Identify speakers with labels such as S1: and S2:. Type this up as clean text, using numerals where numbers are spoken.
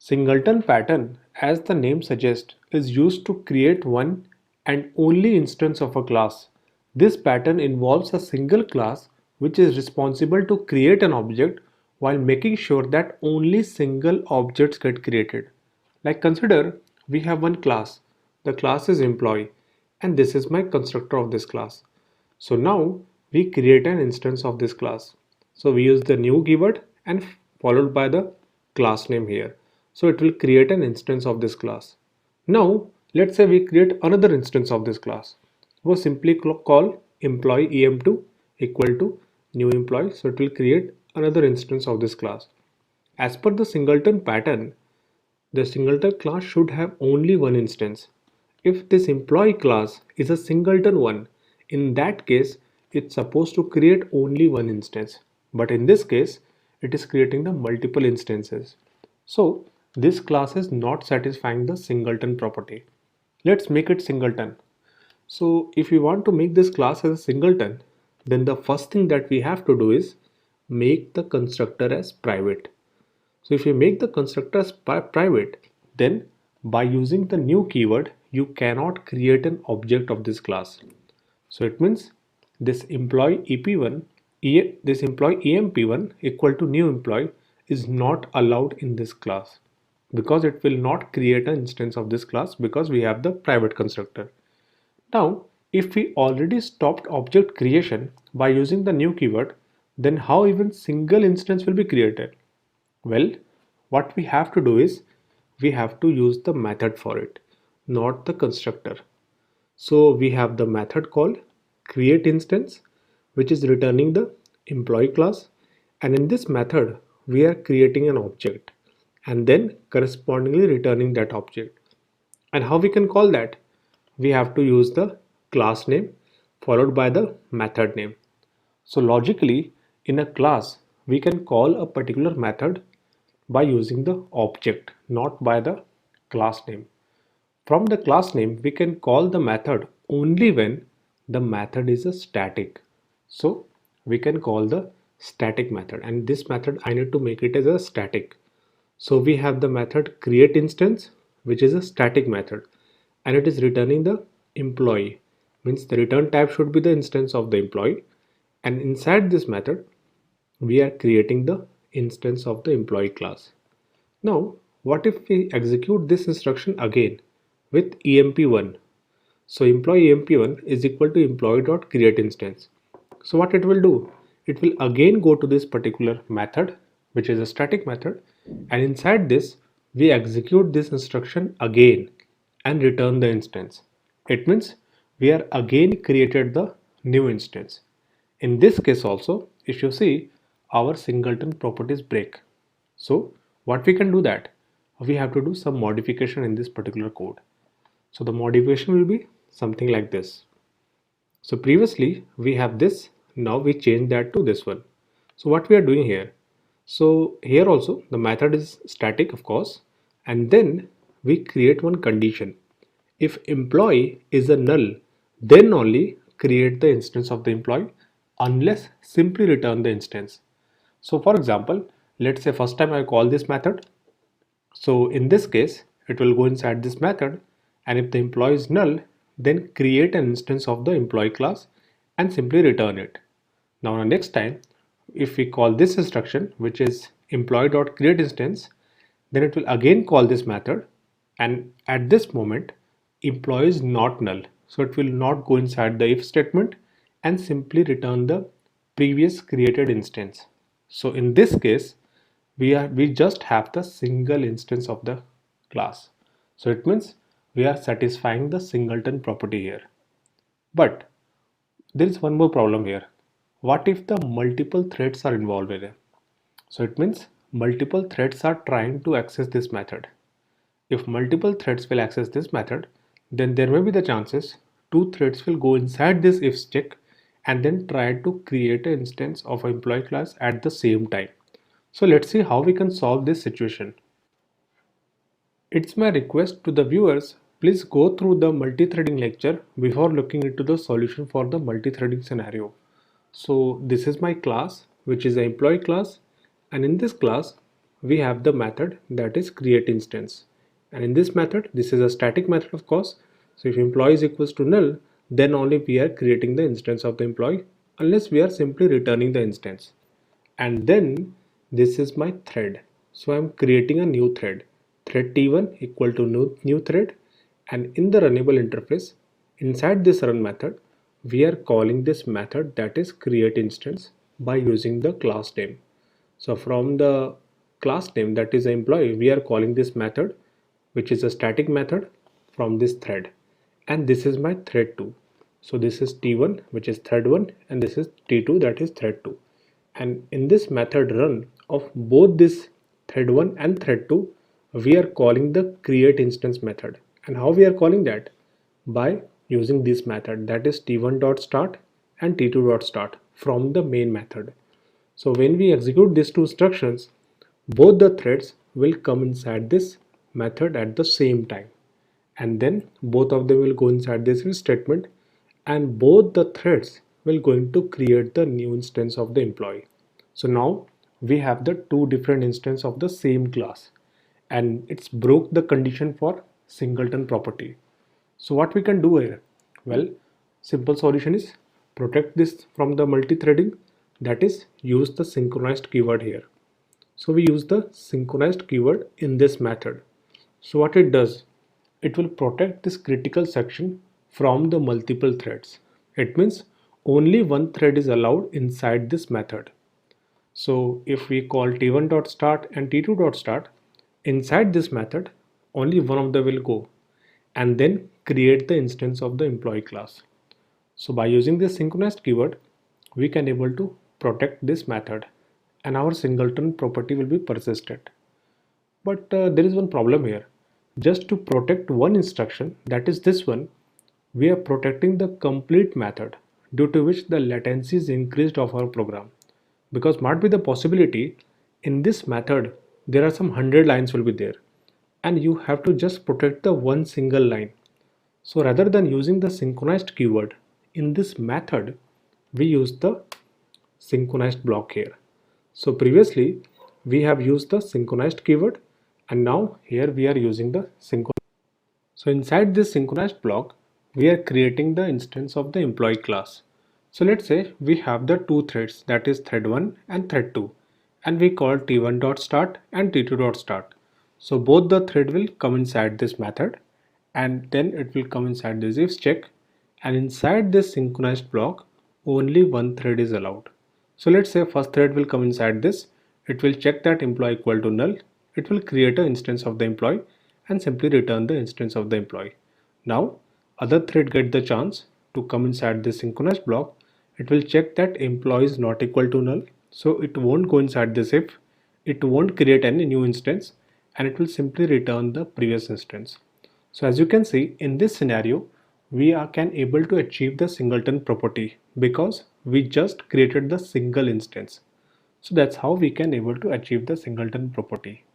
S1: Singleton pattern, as the name suggests, is used to create one and only instance of a class. This pattern involves a single class which is responsible to create an object while making sure that only single objects get created. Like consider we have one class. The class is employee and this is my constructor of this class. So now we create an instance of this class. So we use the new keyword and followed by the class name here. So it will create an instance of this class. Now let's say we create another instance of this class. We'll simply call employee em2 equal to new employee. So it will create another instance of this class. As per the singleton pattern, the singleton class should have only one instance. If this employee class is a singleton one, in that case it's supposed to create only one instance. But in this case, it is creating the multiple instances. So this class is not satisfying the singleton property. Let's make it singleton. So if we want to make this class as a singleton, then the first thing that we have to do is make the constructor as private. So if you make the constructor as private, then by using the new keyword, you cannot create an object of this class. So it means this employee EP1, this employee EMP1 equal to new employee is not allowed in this class because it will not create an instance of this class because we have the private constructor. Now, if we already stopped object creation by using the new keyword, then how even single instance will be created? Well, what we have to do is we have to use the method for it, not the constructor. So we have the method called create instance, which is returning the employee class. And in this method, we are creating an object and then correspondingly returning that object. And how we can call that? We have to use the class name followed by the method name. So logically, in a class, we can call a particular method by using the object, not by the class name. From the class name, we can call the method only when the method is a static. So we can call the static method, and this method I need to make it as a static. So we have the method create instance, which is a static method, and it is returning the employee. Means the return type should be the instance of the employee, and inside this method we are creating the instance of the employee class. Now, what if we execute this instruction again with emp1? So employee emp1 is equal to employee.create instance. So what it will do? It will again go to this particular method, which is a static method, and inside this we execute this instruction again and return the instance. It means we are again created the new instance. In this case also, if you see, our singleton properties break. So what we can do that? We have to do some modification in this particular code. So the modification will be something like this. So previously we have this, now we change that to this one. So what we are doing here? So here also the method is static, of course, and then we create one condition. If employee is a null, then only create the instance of the employee, unless simply return the instance. So for example, let's say first time I call this method. So in this case, it will go inside this method, and if the employee is null, then create an instance of the employee class and simply return it. Now the next time, if we call this instruction, which is employee.create instance, then it will again call this method, and at this moment employee is not null, so it will not go inside the if statement and simply return the previous created instance. So in this case, we just have the single instance of the class. So it means we are satisfying the singleton property here. But there is one more problem here. What if the multiple threads are involved in it? So it means multiple threads are trying to access this method. If multiple threads will access this method, then there may be the chances two threads will go inside this if stick and then try to create an instance of an employee class at the same time. So let's see how we can solve this situation. It's my request to the viewers, please go through the multi-threading lecture before looking into the solution for the multi-threading scenario. So this is my class, which is an employee class, and in this class we have the method that is create instance. And in this method, this is a static method of course. So if employee is equals to null, then only we are creating the instance of the employee, unless we are simply returning the instance. And then this is my thread. So I'm creating a new thread. Thread T1 equal to new thread. And in the runnable interface, inside this run method, we are calling this method that is create instance by using the class name. So from the class name that is employee, we are calling this method, which is a static method from this thread. And this is my thread 2. So this is T1, which is thread 1, and this is T2, that is thread 2. And in this method run of both this thread 1 and thread 2, we are calling the create instance method. And how we are calling that? By using this method, that is T1.start and T2.start from the main method. So when we execute these two instructions, both the threads will come inside this method at the same time. And then both of them will go inside this if statement, and both the threads will going to create the new instance of the employee. So now we have the two different instances of the same class, and it's broke the condition for singleton property. So what we can do here? Well, simple solution is protect this from the multi-threading, that is use the synchronized keyword here. So we use the synchronized keyword in this method. So what it does, it will protect this critical section from the multiple threads. It means only one thread is allowed inside this method. So if we call t1.start and t2.start, inside this method, only one of them will go and then create the instance of the employee class. So by using this synchronized keyword, we can able to protect this method and our singleton property will be persisted. But there is one problem here. Just to protect one instruction, that is this one, we are protecting the complete method, due to which the latency is increased of our program. Because might be the possibility in this method there are some 100 lines will be there, and you have to just protect the one single line. So rather than using the synchronized keyword in this method, we use the synchronized block here. So previously we have used the synchronized keyword, and now here we are using the synchronized. So inside this synchronized block, we are creating the instance of the employee class. So let's say we have the two threads, that is thread 1 and thread 2, and we call t1.start and t2.start. So both the thread will come inside this method, and then it will come inside this if check, and inside this synchronized block only one thread is allowed. So let's say first thread will come inside this, it will check that employee equal to null, it will create an instance of the employee and simply return the instance of the employee. Now other thread get the chance to come inside this synchronized block, it will check that employee is not equal to null, so it won't go inside this if, it won't create any new instance, and it will simply return the previous instance. So as you can see in this scenario, we can able to achieve the singleton property because we just created the single instance. So that's how we can able to achieve the singleton property.